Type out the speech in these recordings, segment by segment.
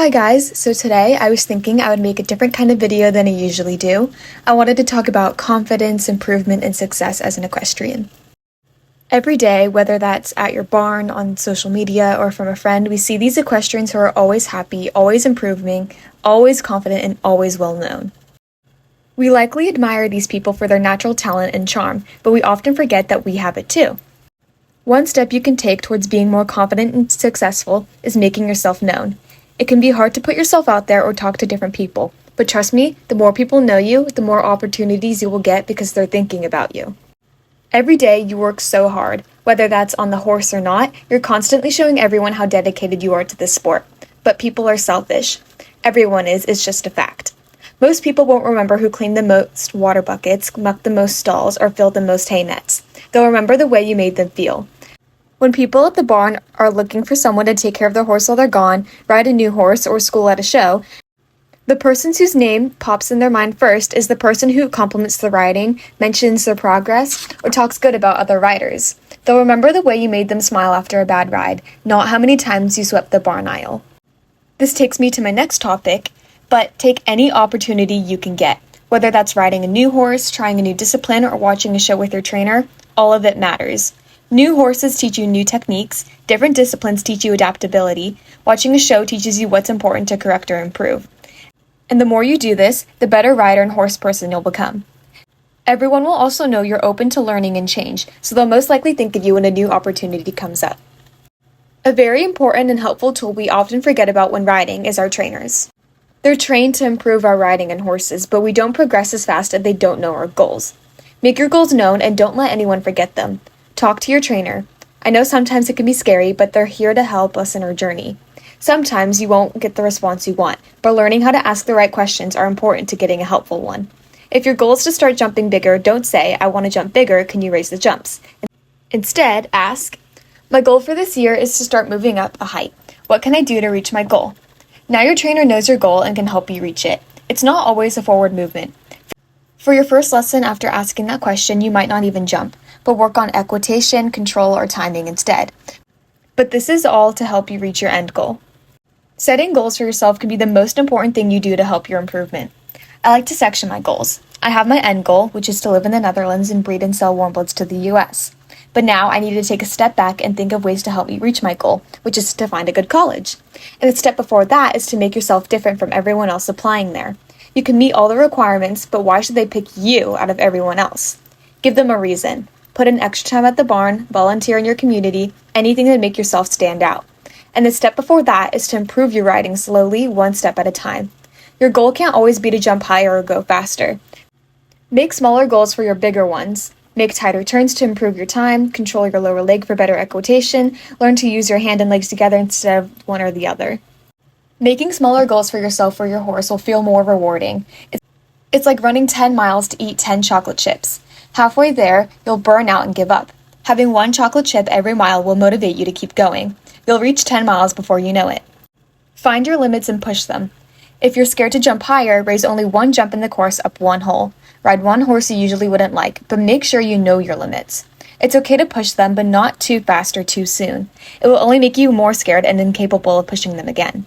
Hi guys, so today I was thinking I would make a different kind of video than I usually do. I wanted to talk about confidence, improvement, and success as an equestrian. Every day, whether that's at your barn, on social media, or from a friend, we see these equestrians who are always happy, always improving, always confident, and always well known. We likely admire these people for their natural talent and charm, but we often forget that we have it too. One step you can take towards being more confident and successful is making yourself known. It can be hard to put yourself out there or talk to different people, but trust me, the more people know you, the more opportunities you will get because they're thinking about you. Every day you work so hard, whether that's on the horse or not, you're constantly showing everyone how dedicated you are to this sport. But people are selfish. Everyone is, it's just a fact. Most people won't remember who cleaned the most water buckets, mucked the most stalls, or filled the most hay nets. They'll remember the way you made them feel. When people at the barn are looking for someone to take care of their horse while they're gone, ride a new horse, or school at a show, the person whose name pops in their mind first is the person who compliments the riding, mentions their progress, or talks good about other riders. They'll remember the way you made them smile after a bad ride, not how many times you swept the barn aisle. This takes me to my next topic, but take any opportunity you can get. Whether that's riding a new horse, trying a new discipline, or watching a show with your trainer, all of it matters. New horses teach you new techniques, different disciplines teach you adaptability, watching a show teaches you what's important to correct or improve. And the more you do this, the better rider and horse person you'll become. Everyone will also know you're open to learning and change, so they'll most likely think of you when a new opportunity comes up. A very important and helpful tool we often forget about when riding is our trainers. They're trained to improve our riding and horses, but we don't progress as fast if they don't know our goals. Make your goals known and don't let anyone forget them. Talk to your trainer. I know sometimes it can be scary, but they're here to help us in our journey. Sometimes you won't get the response you want, but learning how to ask the right questions are important to getting a helpful one. If your goal is to start jumping bigger, don't say, "I want to jump bigger, can you raise the jumps?" Instead, ask, "My goal for this year is to start moving up a height. What can I do to reach my goal?" Now your trainer knows your goal and can help you reach it. It's not always a forward movement. For your first lesson after asking that question, you might not even jump, but work on equitation, control, or timing instead. But this is all to help you reach your end goal. Setting goals for yourself can be the most important thing you do to help your improvement. I like to section my goals. I have my end goal, which is to live in the Netherlands and breed and sell warm bloods to the US. But now I need to take a step back and think of ways to help me reach my goal, which is to find a good college. And the step before that is to make yourself different from everyone else applying there. You can meet all the requirements, but why should they pick you out of everyone else? Give them a reason. Put in extra time at the barn, volunteer in your community, anything to make yourself stand out. And the step before that is to improve your riding slowly, one step at a time. Your goal can't always be to jump higher or go faster. Make smaller goals for your bigger ones. Make tighter turns to improve your time, control your lower leg for better equitation, learn to use your hand and legs together instead of one or the other. Making smaller goals for yourself or your horse will feel more rewarding. It's like running 10 miles to eat 10 chocolate chips. Halfway there, you'll burn out and give up. Having one chocolate chip every mile will motivate you to keep going. You'll reach 10 miles before you know it. Find your limits and push them. If you're scared to jump higher, raise only one jump in the course up one hole. Ride one horse you usually wouldn't like, but make sure you know your limits. It's okay to push them, but not too fast or too soon. It will only make you more scared and incapable of pushing them again.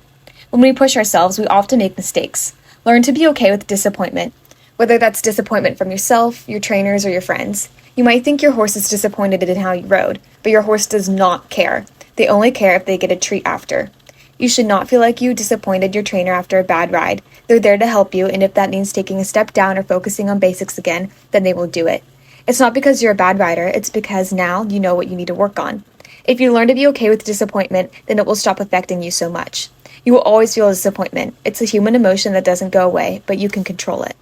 When we push ourselves, we often make mistakes. Learn to be okay with disappointment. Whether that's disappointment from yourself, your trainers, or your friends. You might think your horse is disappointed in how you rode, but your horse does not care. They only care if they get a treat after. You should not feel like you disappointed your trainer after a bad ride. They're there to help you, and if that means taking a step down or focusing on basics again, then they will do it. It's not because you're a bad rider, it's because now you know what you need to work on. If you learn to be okay with disappointment, then it will stop affecting you so much. You will always feel disappointment. It's a human emotion that doesn't go away, but you can control it.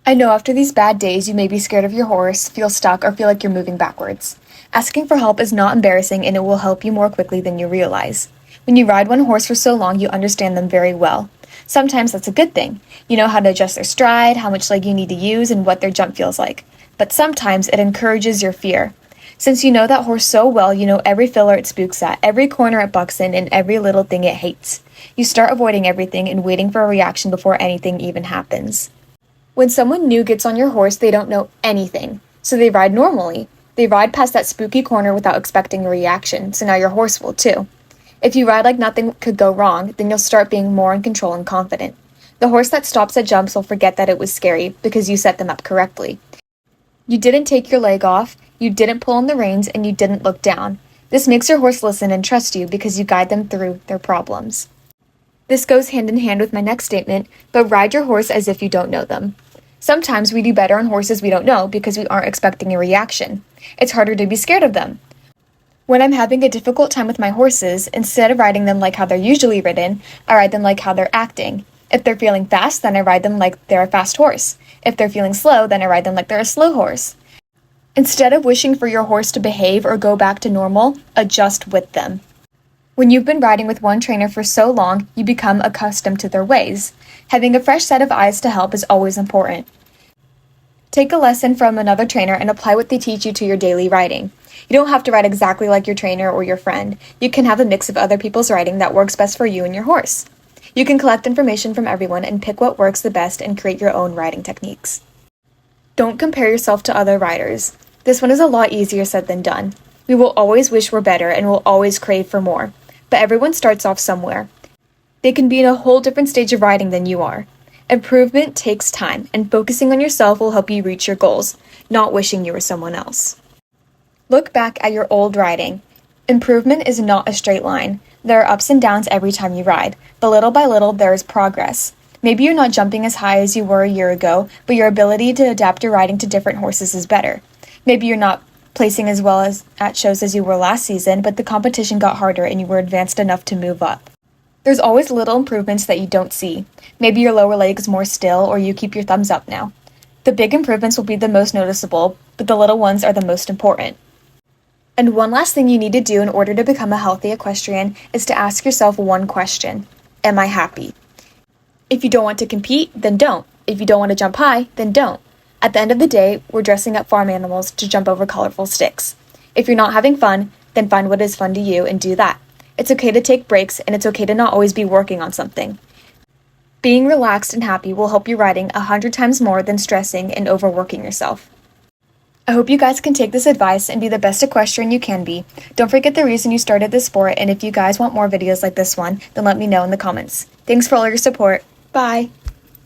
I know after these bad days, you may be scared of your horse, feel stuck, or feel like you're moving backwards. Asking for help is not embarrassing, and it will help you more quickly than you realize. When you ride one horse for so long, you understand them very well. Sometimes that's a good thing. You know how to adjust their stride, how much leg you need to use, and what their jump feels like. But sometimes it encourages your fear. Since you know that horse so well, you know every filler it spooks at, every corner it bucks in, and every little thing it hates. You start avoiding everything and waiting for a reaction before anything even happens. When someone new gets on your horse, they don't know anything, so they ride normally. They ride past that spooky corner without expecting a reaction, so now your horse will too. If you ride like nothing could go wrong, then you'll start being more in control and confident. The horse that stops at jumps will forget that it was scary because you set them up correctly. You didn't take your leg off, you didn't pull on the reins, and you didn't look down. This makes your horse listen and trust you because you guide them through their problems. This goes hand in hand with my next statement, but ride your horse as if you don't know them. Sometimes we do better on horses we don't know because we aren't expecting a reaction. It's harder to be scared of them. When I'm having a difficult time with my horses, instead of riding them like how they're usually ridden, I ride them like how they're acting. If they're feeling fast, then I ride them like they're a fast horse. If they're feeling slow, then I ride them like they're a slow horse. Instead of wishing for your horse to behave or go back to normal, adjust with them. When you've been riding with one trainer for so long, you become accustomed to their ways. Having a fresh set of eyes to help is always important. Take a lesson from another trainer and apply what they teach you to your daily riding. You don't have to ride exactly like your trainer or your friend. You can have a mix of other people's riding that works best for you and your horse. You can collect information from everyone and pick what works the best and create your own riding techniques. Don't compare yourself to other riders. This one is a lot easier said than done. We will always wish we're better and will always crave for more. But everyone starts off somewhere. They can be in a whole different stage of riding than you are. Improvement takes time, and focusing on yourself will help you reach your goals, not wishing you were someone else. Look back at your old riding. Improvement is not a straight line. There are ups and downs every time you ride, but little by little there is progress. Maybe you're not jumping as high as you were a year ago, but your ability to adapt your riding to different horses is better. Maybe you're not placing as well as at shows as you were last season, but the competition got harder and you were advanced enough to move up. There's always little improvements that you don't see. Maybe your lower leg is more still, or you keep your thumbs up now. The big improvements will be the most noticeable, but the little ones are the most important. And one last thing you need to do in order to become a healthy equestrian is to ask yourself one question: am I happy? If you don't want to compete, then don't. If you don't want to jump high, then don't. At the end of the day, we're dressing up farm animals to jump over colorful sticks. If you're not having fun, then find what is fun to you and do that. It's okay to take breaks, and it's okay to not always be working on something. Being relaxed and happy will help you riding 100 times more than stressing and overworking yourself. I hope you guys can take this advice and be the best equestrian you can be. Don't forget the reason you started this sport, and if you guys want more videos like this one, then let me know in the comments. Thanks for all your support. Bye!